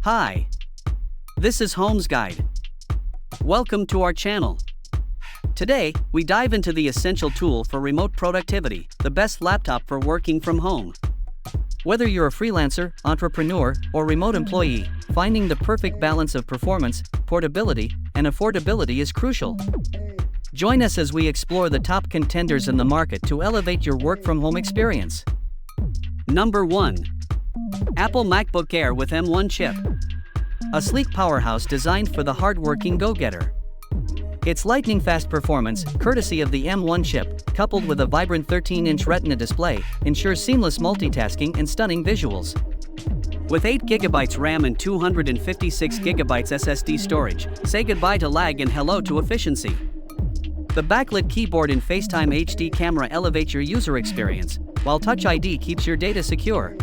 Hi, this is Homes Guide. Welcome to our channel. Today, we dive into the essential tool for remote productivity, the best laptop for working from home. Whether you're a freelancer, entrepreneur, or remote employee, finding the perfect balance of performance, portability, and affordability is crucial. Join us as we explore the top contenders in the market to elevate your work-from-home experience. Number 1. Apple MacBook Air with M1 chip. A sleek powerhouse designed for the hard-working go-getter. Its lightning-fast performance, courtesy of the M1 chip, coupled with a vibrant 13-inch Retina display, ensures seamless multitasking and stunning visuals. With 8GB RAM and 256GB SSD storage, say goodbye to lag and hello to efficiency. The backlit keyboard and FaceTime HD camera elevate your user experience, while Touch ID keeps your data secure.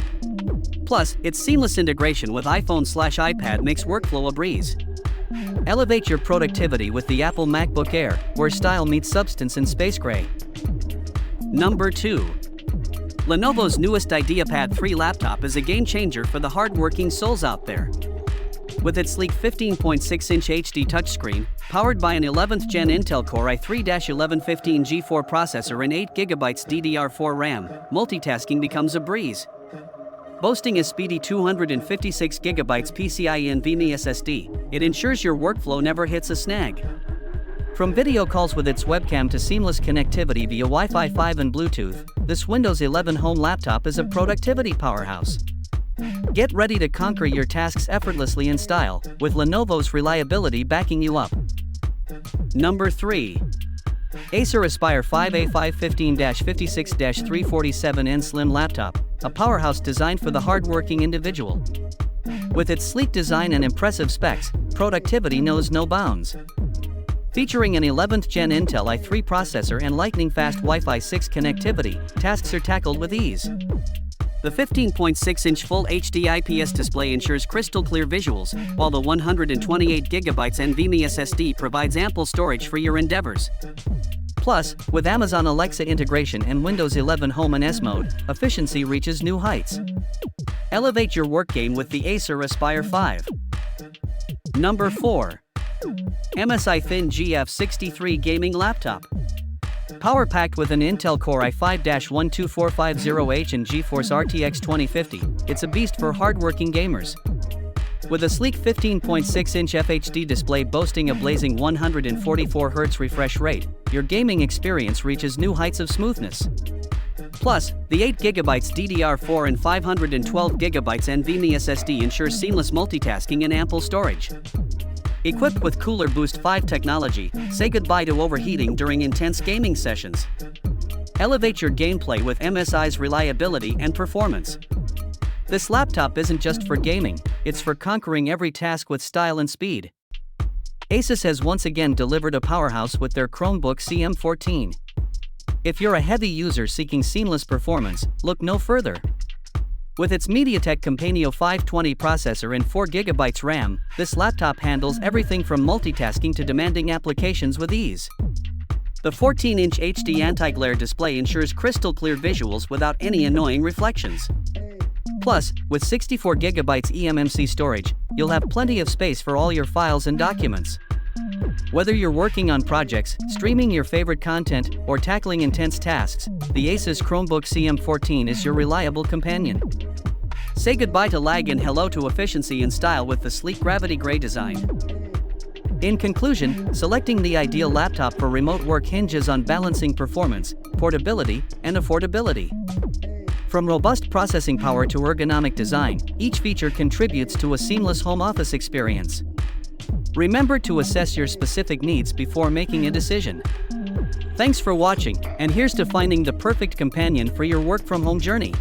Plus, its seamless integration with iPhone/iPad makes workflow a breeze. Elevate your productivity with the Apple MacBook Air, where style meets substance in space gray. Number 2. Lenovo's newest IdeaPad 3 laptop is a game-changer for the hard-working souls out there. With its sleek 15.6-inch HD touchscreen, powered by an 11th Gen Intel Core i3-1115 G4 processor and 8GB DDR4 RAM, multitasking becomes a breeze. Boasting a speedy 256GB PCIe NVMe SSD, it ensures your workflow never hits a snag. From video calls with its webcam to seamless connectivity via Wi-Fi 5 and Bluetooth, this Windows 11 home laptop is a productivity powerhouse. Get ready to conquer your tasks effortlessly in style, with Lenovo's reliability backing you up. Number 3. Acer Aspire 5A 515-56-347N Slim Laptop, a powerhouse designed for the hardworking individual. With its sleek design and impressive specs, productivity knows no bounds. Featuring an 11th Gen Intel i3 processor and lightning-fast Wi-Fi 6 connectivity, tasks are tackled with ease. The 15.6-inch Full HD IPS display ensures crystal-clear visuals, while the 128GB NVMe SSD provides ample storage for your endeavors. Plus, with Amazon Alexa integration and Windows 11 Home and S Mode, efficiency reaches new heights. Elevate your work game with the Acer Aspire 5. Number 4. MSI Thin GF63 Gaming Laptop. Power-packed with an Intel Core i5-12450H and GeForce RTX 2050, it's a beast for hardworking gamers. With a sleek 15.6-inch FHD display boasting a blazing 144Hz refresh rate, your gaming experience reaches new heights of smoothness. Plus, the 8GB DDR4 and 512GB NVMe SSD ensures seamless multitasking and ample storage. Equipped with Cooler Boost 5 technology, say goodbye to overheating during intense gaming sessions. Elevate your gameplay with MSI's reliability and performance. This laptop isn't just for gaming, it's for conquering every task with style and speed. Asus has once again delivered a powerhouse with their Chromebook CM14. If you're a heavy user seeking seamless performance, look no further. With its MediaTek Companio 520 processor and 4GB RAM, this laptop handles everything from multitasking to demanding applications with ease. The 14-inch HD anti-glare display ensures crystal-clear visuals without any annoying reflections. Plus, with 64GB eMMC storage, you'll have plenty of space for all your files and documents. Whether you're working on projects, streaming your favorite content, or tackling intense tasks, the Asus Chromebook CM14 is your reliable companion. Say goodbye to lag and hello to efficiency and style with the sleek gravity gray design. In conclusion, selecting the ideal laptop for remote work hinges on balancing performance, portability, and affordability. From robust processing power to ergonomic design, each feature contributes to a seamless home office experience. Remember to assess your specific needs before making a decision. Thanks for watching, and here's to finding the perfect companion for your work-from-home journey.